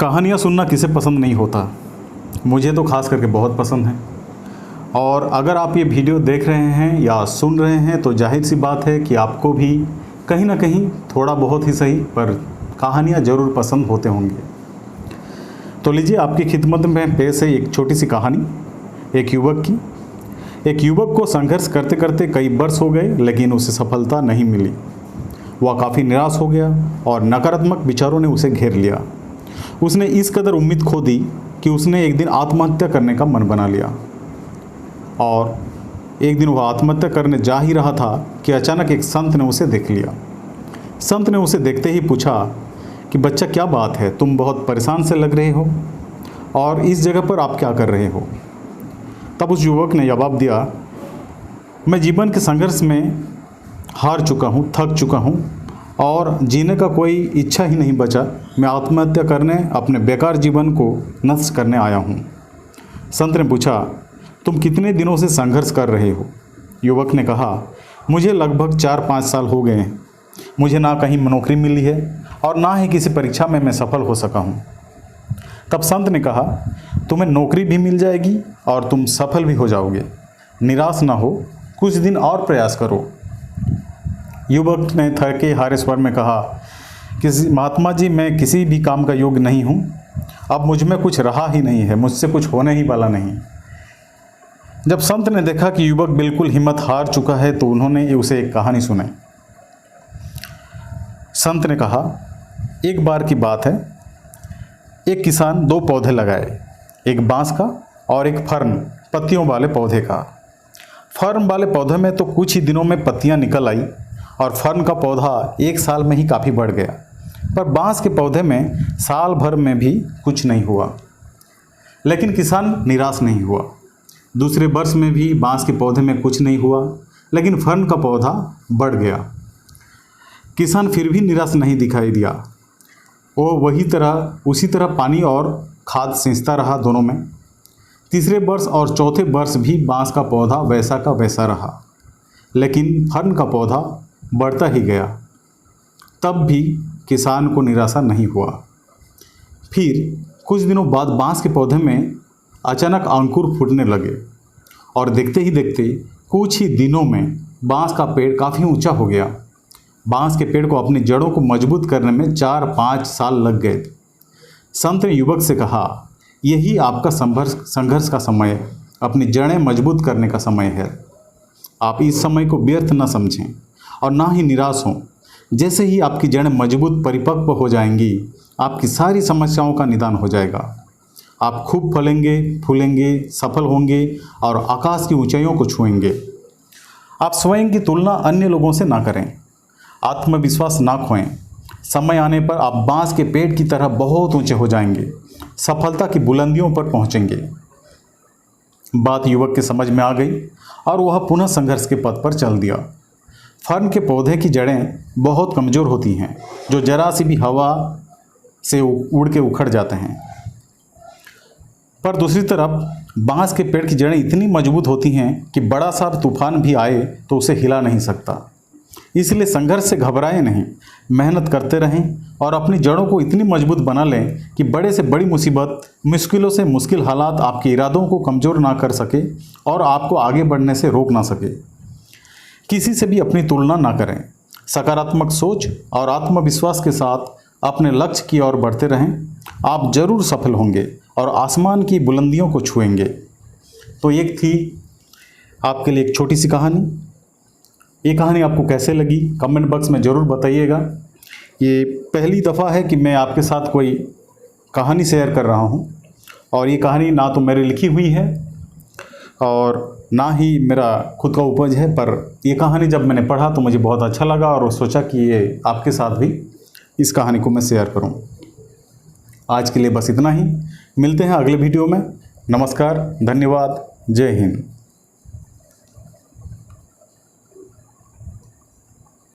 कहानियाँ सुनना किसे पसंद नहीं होता। मुझे तो ख़ास करके बहुत पसंद है। और अगर आप ये वीडियो देख रहे हैं या सुन रहे हैं तो जाहिर सी बात है कि आपको भी कहीं ना कहीं थोड़ा बहुत ही सही पर कहानियाँ ज़रूर पसंद होते होंगे। तो लीजिए आपकी खिदमत में पेश है एक छोटी सी कहानी एक युवक की। एक युवक को संघर्ष करते करते कई वर्ष हो गए लेकिन उसे सफलता नहीं मिली। वह काफ़ी निराश हो गया और नकारात्मक विचारों ने उसे घेर लिया। उसने इस कदर उम्मीद खो दी कि उसने एक दिन आत्महत्या करने का मन बना लिया। और एक दिन वह आत्महत्या करने जा ही रहा था कि अचानक एक संत ने उसे देख लिया। संत ने उसे देखते ही पूछा कि बच्चा क्या बात है, तुम बहुत परेशान से लग रहे हो और इस जगह पर आप क्या कर रहे हो। तब उस युवक ने जवाब दिया, मैं जीवन के संघर्ष में हार चुका हूँ, थक चुका हूँ और जीने का कोई इच्छा ही नहीं बचा। मैं आत्महत्या करने, अपने बेकार जीवन को नष्ट करने आया हूँ। संत ने पूछा, तुम कितने दिनों से संघर्ष कर रहे हो। युवक ने कहा, मुझे लगभग 4-5 साल हो गए हैं। मुझे ना कहीं नौकरी मिली है और ना ही किसी परीक्षा में मैं सफल हो सका हूँ। तब संत ने कहा, तुम्हें नौकरी भी मिल जाएगी और तुम सफल भी हो जाओगे। निराश ना हो, कुछ दिन और प्रयास करो। युवक ने थके हारे स्वर में कहा, महात्मा जी, मैं किसी भी काम का योग्य नहीं हूँ। अब मुझ में कुछ रहा ही नहीं है, मुझसे कुछ होने ही वाला नहीं। जब संत ने देखा कि युवक बिल्कुल हिम्मत हार चुका है तो उन्होंने उसे एक कहानी सुनाई। संत ने कहा, एक बार की बात है, एक किसान 2 पौधे लगाए, एक बांस का और एक फर्न पत्तियों वाले पौधे का। फर्न वाले पौधे में तो कुछ ही दिनों में पत्तियां निकल आई और फर्न का पौधा 1 साल में ही काफ़ी बढ़ गया, पर बांस के पौधे में साल भर में भी कुछ नहीं हुआ। लेकिन किसान निराश नहीं हुआ। दूसरे वर्ष में भी बांस के पौधे में कुछ नहीं हुआ, लेकिन फर्न का पौधा बढ़ गया। किसान फिर भी निराश नहीं दिखाई दिया। वो उसी तरह पानी और खाद सींचता रहा दोनों में। तीसरे वर्ष और चौथे वर्ष भी बांस का पौधा वैसा का वैसा रहा, लेकिन फर्न का पौधा बढ़ता ही गया। तब भी किसान को निराशा नहीं हुआ। फिर कुछ दिनों बाद बांस के पौधे में अचानक अंकुर फूटने लगे और देखते ही देखते कुछ ही दिनों में बांस का पेड़ काफ़ी ऊंचा हो गया। बांस के पेड़ को अपनी जड़ों को मजबूत करने में 4-5 साल लग गए। संत ने युवक से कहा, यही आपका संघर्ष का समय है, अपनी जड़ें मजबूत करने का समय है। आप इस समय को व्यर्थ न समझें और ना ही निराश हों। जैसे ही आपकी जड़ें मजबूत परिपक्व हो जाएंगी, आपकी सारी समस्याओं का निदान हो जाएगा। आप खूब फलेंगे, फूलेंगे, सफल होंगे और आकाश की ऊंचाइयों को छुएंगे। आप स्वयं की तुलना अन्य लोगों से ना करें, आत्मविश्वास ना खोएं। समय आने पर आप बांस के पेड़ की तरह बहुत ऊंचे हो जाएंगे, सफलता की बुलंदियों पर पहुंचेंगे। बात युवक के समझ में आ गई और वह पुनः संघर्ष के पथ पर चल दिया। फर्न के पौधे की जड़ें बहुत कमज़ोर होती हैं, जो जरा सी भी हवा से उड़ के उखड़ जाते हैं। पर दूसरी तरफ बांस के पेड़ की जड़ें इतनी मजबूत होती हैं कि बड़ा सा तूफान भी आए तो उसे हिला नहीं सकता। इसलिए संघर्ष से घबराएं नहीं, मेहनत करते रहें और अपनी जड़ों को इतनी मजबूत बना लें कि बड़े से बड़ी मुसीबत, मुश्किलों से मुश्किल हालात आपके इरादों को कमज़ोर ना कर सके और आपको आगे बढ़ने से रोक ना सके। किसी से भी अपनी तुलना ना करें। सकारात्मक सोच और आत्मविश्वास के साथ अपने लक्ष्य की ओर बढ़ते रहें। आप जरूर सफल होंगे और आसमान की बुलंदियों को छुएंगे। तो एक थी आपके लिए एक छोटी सी कहानी। ये कहानी आपको कैसे लगी कमेंट बॉक्स में ज़रूर बताइएगा। ये पहली दफ़ा है कि मैं आपके साथ कोई कहानी शेयर कर रहा हूँ और ये कहानी ना तो मेरी लिखी हुई है और ना ही मेरा खुद का उपज है, पर ये कहानी जब मैंने पढ़ा तो मुझे बहुत अच्छा लगा और सोचा कि ये आपके साथ भी इस कहानी को मैं शेयर करूं। आज के लिए बस इतना ही। मिलते हैं अगले वीडियो में। नमस्कार, धन्यवाद, जय हिंद।